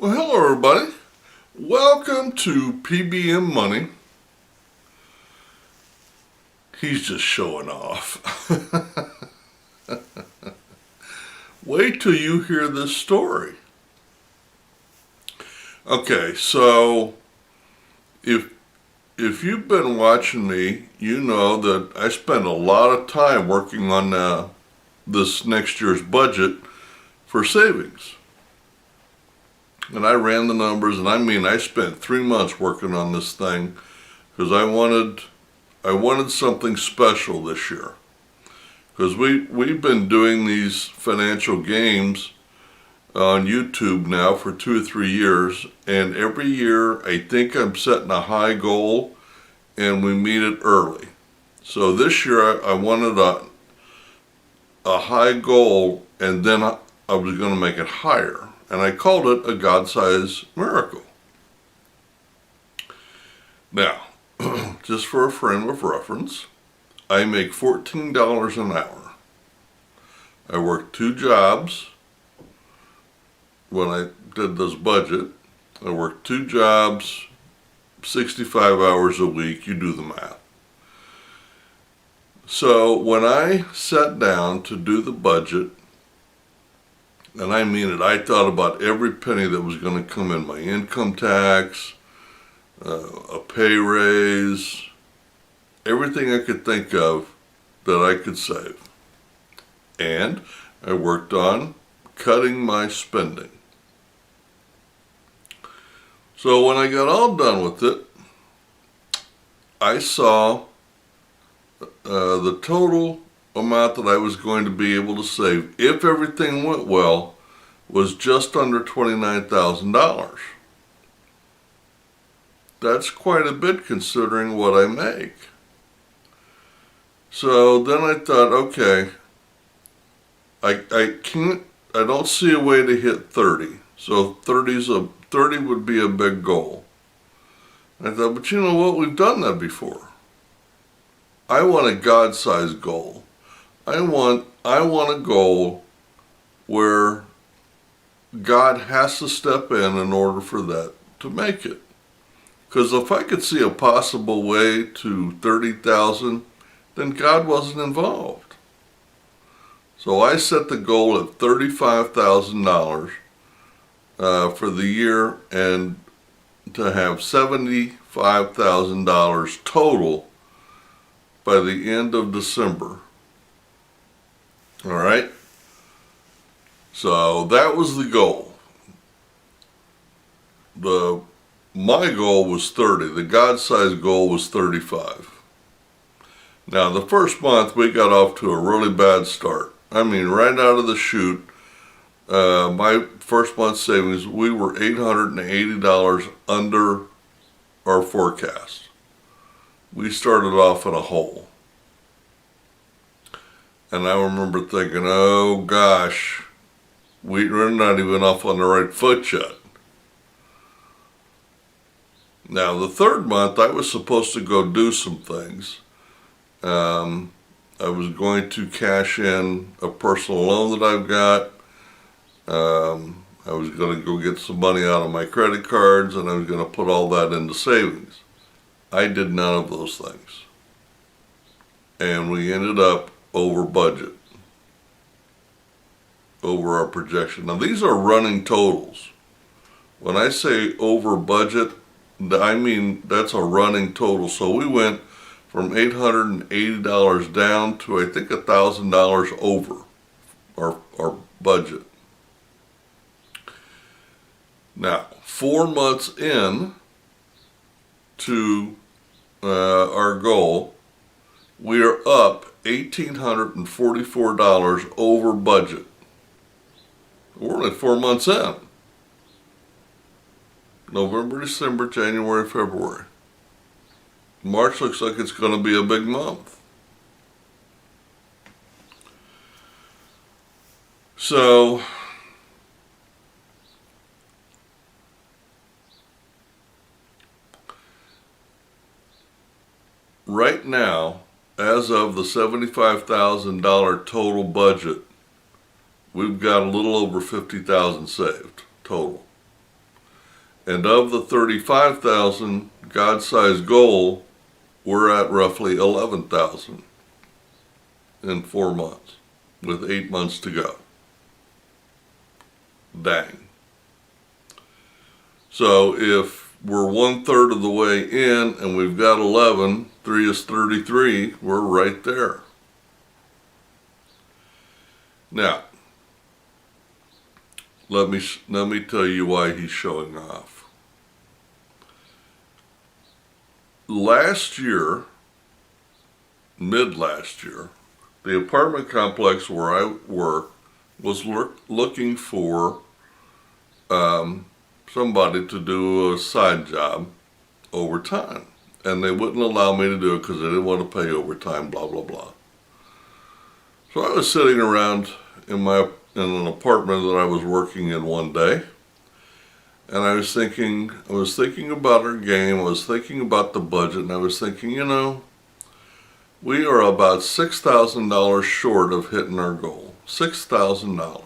Well, hello everybody. Welcome to P.B.M. Money. He's just showing off. Wait till you hear this story. Okay, so if you've been watching me, you know that I spend a lot of time working on this next year's budget for savings. And I ran the numbers, and I spent 3 months working on this thing because I wanted something special this year. Because we've been doing these financial games on YouTube now for 2 or 3 years, and every year I think I'm setting a high goal and we meet it early. So this year I wanted a high goal, and then I was going to make it higher. And I called it a God-sized miracle. Now, just for a frame of reference, I make $14 an hour. I worked 2 jobs when I did this budget. I worked 2 jobs, 65 hours a week. You do the math. So when I sat down to do the budget, and I mean it, I thought about every penny that was going to come in: my income tax, a pay raise, everything I could think of that I could save. And I worked on cutting my spending. So when I got all done with it, I saw the total amount that I was going to be able to save, if everything went well, was just under $29,000. That's quite a bit considering what I make. So then I thought, okay, I don't see a way to hit 30. So 30 would be a big goal. I thought, but you know what? We've done that before. I want a God-sized goal. I want a goal where God has to step in order for that to make it. Because if I could see a possible way to 30,000, then God wasn't involved. So I set the goal at $35,000 for the year, and to have $75,000 total by the end of December. All right? So that was the goal. My goal was 30. The God-sized goal was 35. Now, the first month we got off to a really bad start. I mean, right out of the chute, my first month savings, we were $880 under our forecast. We started off in a hole. And I remember thinking, oh gosh, we're not even off on the right foot yet. Now, the third month, I was supposed to go do some things. I was going to cash in a personal loan that I've got. I was going to go get some money out of my credit cards, and I was going to put all that into savings. I did none of those things. And we ended up over budget, over our projection. Now, these are running totals. When I say over budget, I mean that's a running total. So we went from $880 down to, I think, $1,000 over our budget. Now, 4 months in to our goal, we are up $1,844 over budget. We're only 4 months in. November, December, January, February. March looks like it's going to be a big month. So, right now, as of the $75,000 total budget, we've got a little over $50,000 saved total. And of the 35,000 God-sized goal, we're at roughly 11,000 in 4 months, with 8 months to go. Dang. So if we're 1/3 of the way in and we've got 11, 3 is 33, we're right there. Now, let me tell you why he's showing off. Last year, mid-last year, the apartment complex where I work was looking for somebody to do a side job overtime. And they wouldn't allow me to do it because they didn't want to pay overtime, blah, blah, blah. So I was sitting around in an apartment that I was working in one day, and I was thinking about our game, I was thinking about the budget, and I was thinking, we are about $6,000 short of hitting our goal. $6,000.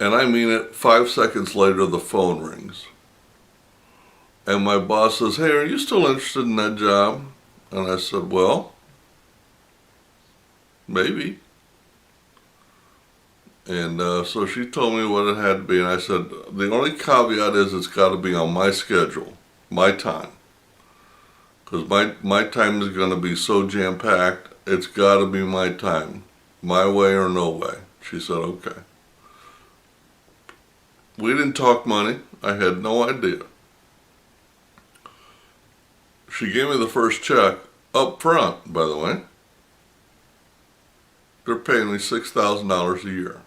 And I mean it, 5 seconds later the phone rings. And my boss says, "Hey, are you still interested in that job?" And I said, "Well, maybe." And so she told me what it had to be, and I said, the only caveat is it's got to be on my schedule, my time. Because my time is going to be so jam-packed, it's got to be my time, my way or no way. She said, okay. We didn't talk money. I had no idea. She gave me the first check up front, by the way. They're paying me $6,000 a year.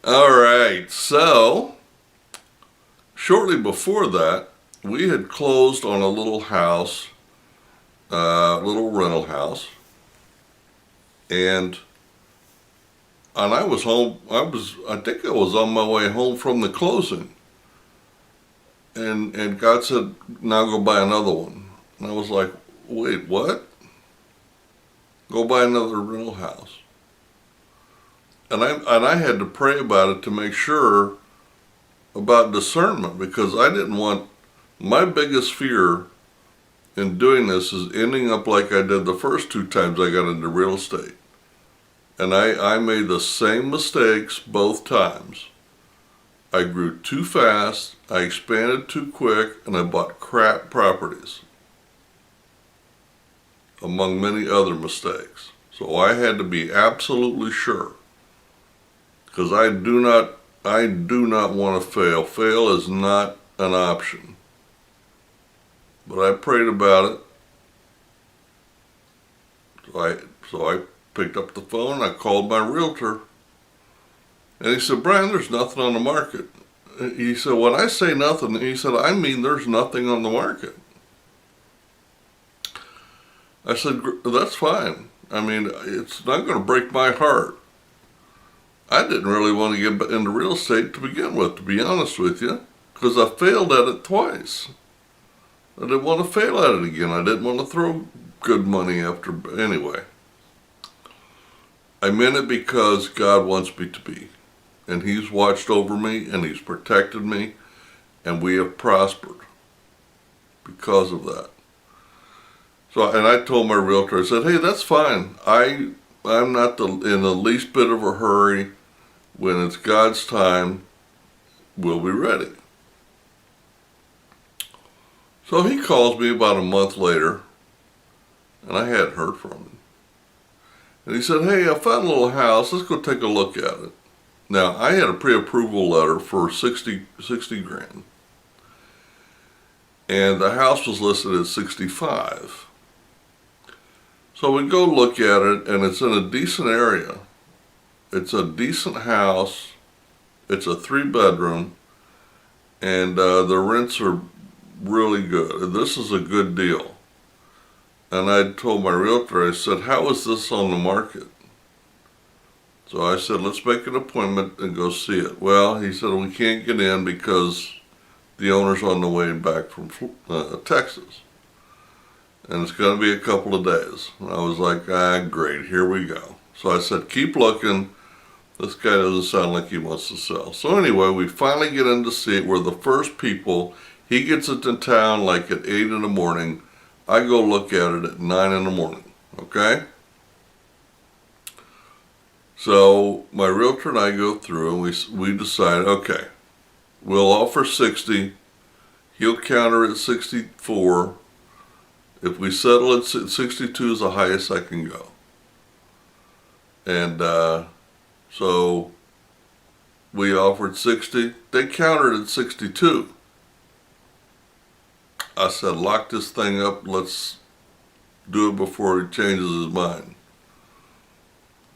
All right, so shortly before that, we had closed on a little house, little rental house, and I was home. I think I was on my way home from the closing, and God said, "Now go buy another one." And I was like, "Wait, what? Go buy another rental house." And I had to pray about it to make sure about discernment, because I didn't want, my biggest fear in doing this is ending up like I did the first 2 times I got into real estate. And I made the same mistakes both times. I grew too fast, I expanded too quick, and I bought crap properties, among many other mistakes. So I had to be absolutely sure, because I do not want to fail. Fail is not an option. But I prayed about it. So I picked up the phone, I called my realtor, and he said, "Brian, there's nothing on the market." He said, "When I say nothing," he said, "I mean there's nothing on the market." I said, "That's fine. I mean, it's not going to break my heart." I didn't really want to get into real estate to begin with, to be honest with you, because I failed at it twice. I didn't want to fail at it again. I didn't want to throw good money after, anyway. I meant it because God wants me to be. And He's watched over me, and He's protected me, and we have prospered because of that. So, and I told my realtor, I said, "Hey, that's fine. I'm not in the least bit of a hurry. When it's God's time, we'll be ready." So he calls me about a month later, and I hadn't heard from him. And he said, "Hey, I found a little house. Let's go take a look at it." Now, I had a pre-approval letter for 60 grand. And the house was listed at 65. So we go look at it, and it's in a decent area. It's a decent house. It's a 3-bedroom, and the rents are really good. This is a good deal. And I told my realtor, I said, "How is this on the market?" So I said, "Let's make an appointment and go see it." Well, he said, "We can't get in because the owner's on the way back from Texas. And it's going to be a couple of days." And I was like, great, here we go. So I said, keep looking. This guy doesn't sound like he wants to sell. So anyway, we finally get in to see it. We're the first people. He gets it to town like at 8 in the morning. I go look at it at 9 in the morning. Okay? So my realtor and I go through and we decide, okay, we'll offer 60. He'll counter at 64. If we settle at 62 is the highest I can go. And so we offered 60. They countered at 62. I said, lock this thing up. Let's do it before he changes his mind.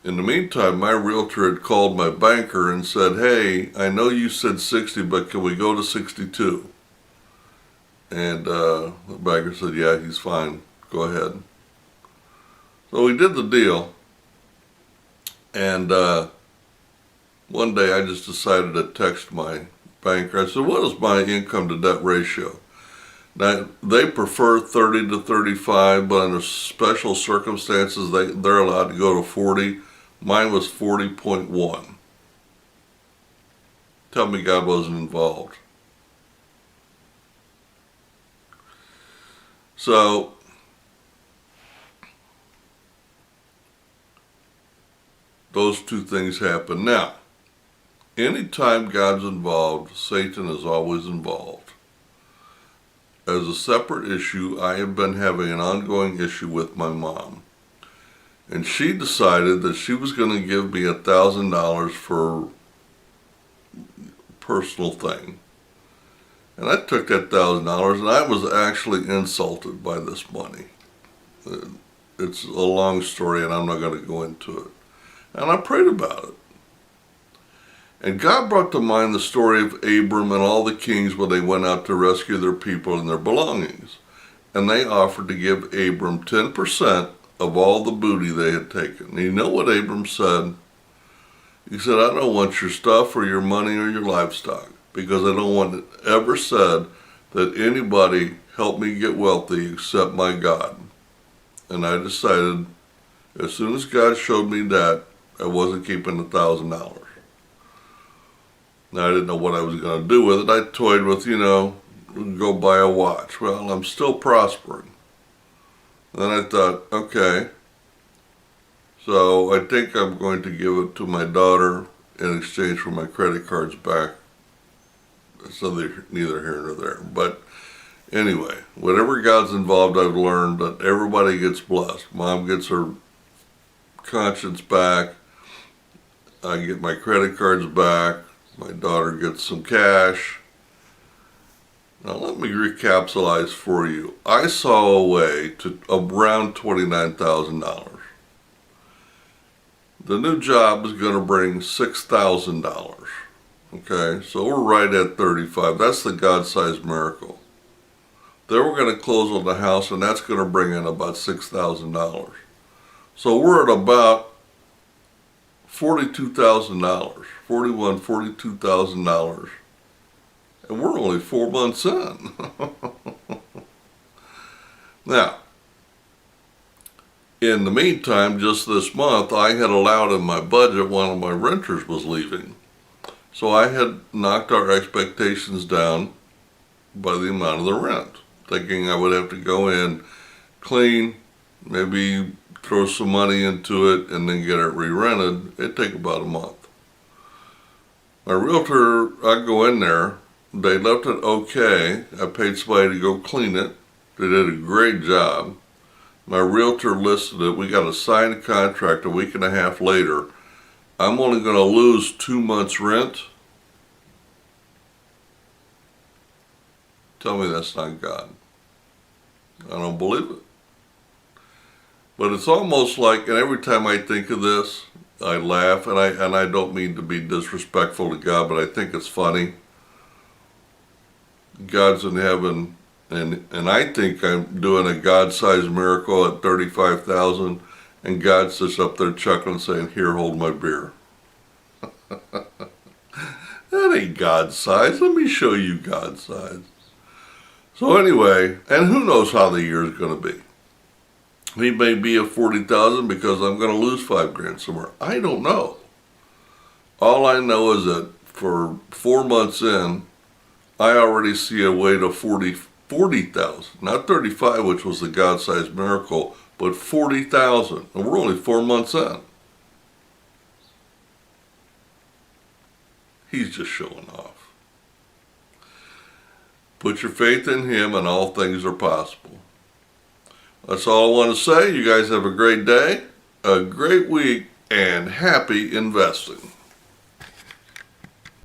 In the meantime, my realtor had called my banker and said, hey, I know you said 60, but can we go to 62? And the banker said, yeah, he's fine. Go ahead. So we did the deal. And one day I just decided to text my banker. I said, what is my income to debt ratio? Now, they prefer 30 to 35, but under special circumstances, they're allowed to go to 40. Mine was 40.1. Tell me God wasn't involved. So, those two things happen. Now, anytime God's involved, Satan is always involved. As a separate issue, I have been having an ongoing issue with my mom. And she decided that she was going to give me $1,000 for personal thing. And I took that $1,000 and I was actually insulted by this money. It's a long story and I'm not going to go into it. And I prayed about it. And God brought to mind the story of Abram and all the kings when they went out to rescue their people and their belongings. And they offered to give Abram 10% of all the booty they had taken. And you know what Abram said? He said, I don't want your stuff or your money or your livestock, because I don't want it ever said that anybody helped me get wealthy except my God. And I decided, as soon as God showed me that, I wasn't keeping $1,000. Now, I didn't know what I was going to do with it. I toyed with, go buy a watch. Well, I'm still prospering. Then I thought, okay, so I think I'm going to give it to my daughter in exchange for my credit cards back. So they're neither here nor there. But anyway, whatever God's involved, I've learned that everybody gets blessed. Mom gets her conscience back. I get my credit cards back. My daughter gets some cash. Now let me recapitalize for you. I saw a way to around $29,000. The new job is going to bring $6,000. Okay, so we're right at 35. That's the God-sized miracle. Then we're going to close on the house, and that's going to bring in about $6,000. So we're at about $42,000, $42,000. And we're only 4 months in. Now, in the meantime, just this month, I had allowed in my budget one of my renters was leaving. So I had knocked our expectations down by the amount of the rent, thinking I would have to go in, clean, maybe throw some money into it, and then get it re-rented. It'd take about a month. My realtor, I go in there, they left it okay. I paid somebody to go clean it. They did a great job. My realtor listed it. We got a signed contract a week and a half later. I'm only going to lose 2 months' rent. Tell me that's not God. I don't believe it. But it's almost like, and every time I think of this, I laugh, and I don't mean to be disrespectful to God, but I think it's funny. God's in heaven, and I think I'm doing a God-sized miracle at 35,000, and God's just up there chuckling, saying, "Here, hold my beer." That ain't God-sized. Let me show you God-sized. So anyway, and who knows how the year's going to be. He may be at 40,000 because I'm going to lose $5,000 somewhere. I don't know. All I know is that for 4 months in, I already see a way to 40,000. Not 35, which was the God-sized miracle, but 40,000. And we're only 4 months in. He's just showing off. Put your faith in him and all things are possible. That's all I want to say. You guys have a great day, a great week, and happy investing.